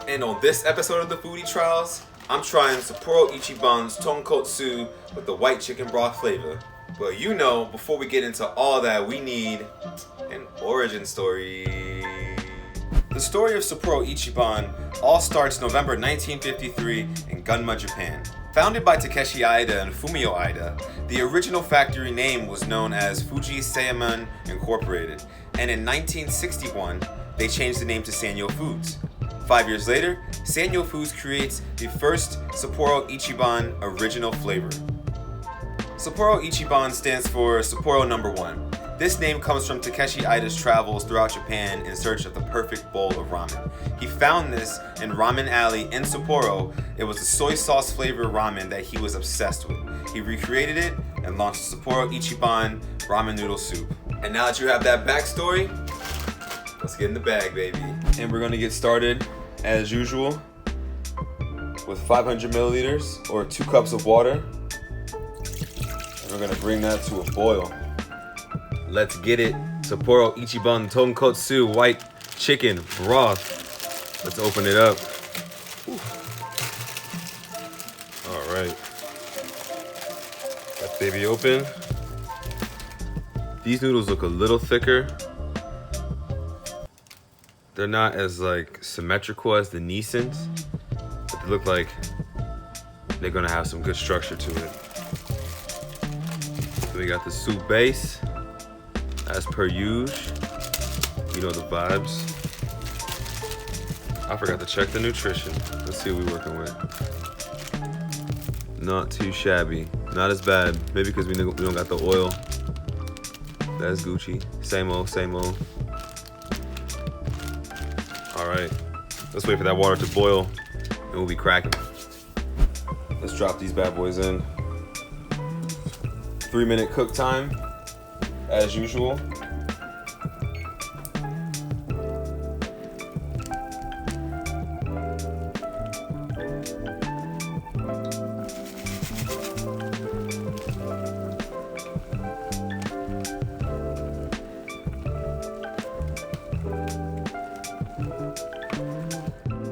And on this episode of the Foodie Trials, I'm trying Sapporo Ichiban's Tonkotsu with the white chicken broth flavor. But you know, before we get into all that, we need an origin story. The story of Sapporo Ichiban all starts November 1953 in Gunma, Japan. Founded by Takeshi Aida and Fumio Aida, the original factory name was known as Fuji Seiman Incorporated, and in 1961, they changed the name to Sanyo Foods. 5 years later, Sanyo Foods creates the first Sapporo Ichiban original flavor. Sapporo Ichiban stands for Sapporo No. 1. This name comes from Takeshi Aida's travels throughout Japan in search of the perfect bowl of ramen. He found this in Ramen Alley in Sapporo. It was a soy sauce flavored ramen that he was obsessed with. He recreated it and launched Sapporo Ichiban ramen noodle soup. And now that you have that backstory, let's get in the bag, baby. And we're gonna get started, as usual, with 500 milliliters or 2 cups of water. And we're gonna bring that to a boil. Let's get it. Sapporo Ichiban Tonkotsu white chicken broth. Let's open it up. All right. That baby open. These noodles look a little thicker. They're not as symmetrical as the Nissins, but they look like they're gonna have some good structure to it. So we got the soup base. As per usual, you know the vibes. I forgot to check the nutrition. Let's see what we're working with. Not too shabby. Not as bad. Maybe because we don't got the oil. That's Gucci. Same old, same old. All right. Let's wait for that water to boil and we'll be cracking. Let's drop these bad boys in. 3-minute cook time. As usual.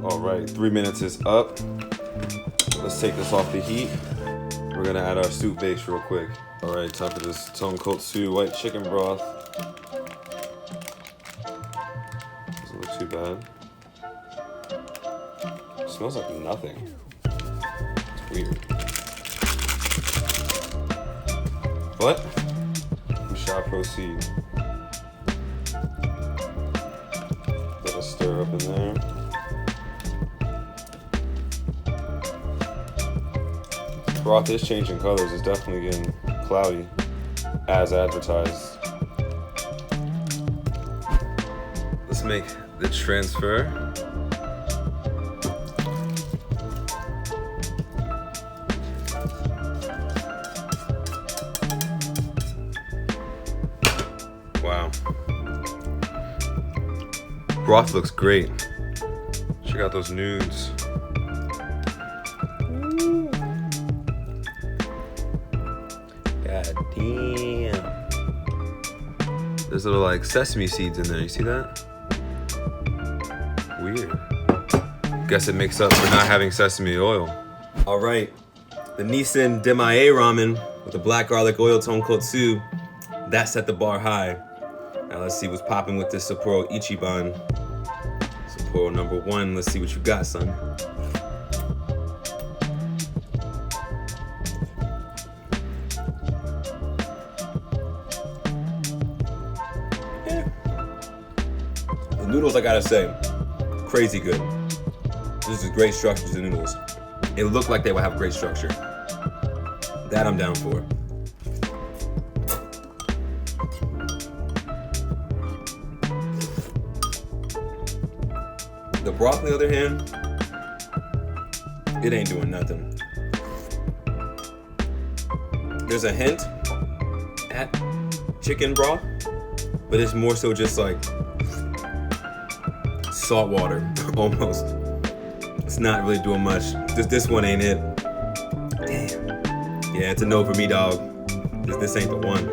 All right, 3 minutes is up. Let's take this off the heat. We're gonna add our soup base real quick. All right, time for this tonkotsu white chicken broth. Doesn't look too bad. It smells like nothing. It's weird. But we shall proceed. Let us stir up in there. Broth is changing colors. It's definitely getting cloudy, as advertised. Let's make the transfer. Wow. Broth looks great. Check out those nudes. God damn. There's little sesame seeds in there. You see that? Weird. Guess it makes up for not having sesame oil. All right. The Nissin Demae ramen with the black garlic oil tonkotsu. That set the bar high. Now let's see what's popping with this Sapporo Ichiban. Sapporo No. 1. Let's see what you got, son. The noodles, I gotta say, crazy good. This is great structure to the noodles. It looked like they would have great structure. That I'm down for. The broth, on the other hand, it ain't doing nothing. There's a hint at chicken broth, but it's more so just salt water, almost. It's not really doing much. This one ain't it. Damn. Yeah, it's a no for me, dog. This ain't the one.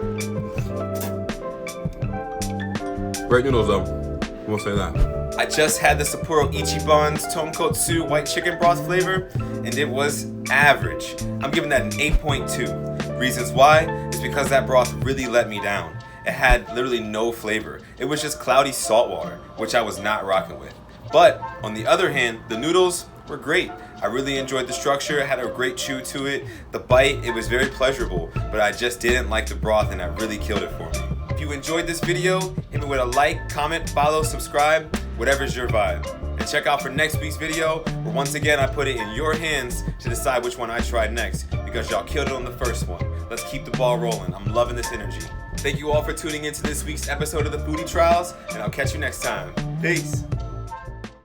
Great noodles though. I won't say that. I just had the Sapporo Ichiban's Tonkotsu white chicken broth flavor, and it was average. I'm giving that an 8.2. Reasons why is because that broth really let me down. It had literally no flavor. It was just cloudy salt water, which I was not rocking with. But on the other hand, the noodles were great. I really enjoyed the structure. It had a great chew to it. The bite, it was very pleasurable, but I just didn't like the broth, and that really killed it for me. If you enjoyed this video, hit me with a like, comment, follow, subscribe, whatever's your vibe. And check out for next week's video, where once again I put it in your hands to decide which one I tried next, because y'all killed it on the first one. Let's keep the ball rolling. I'm loving this energy. Thank you all for tuning into this week's episode of the Foodie Trials, and I'll catch you next time. Peace.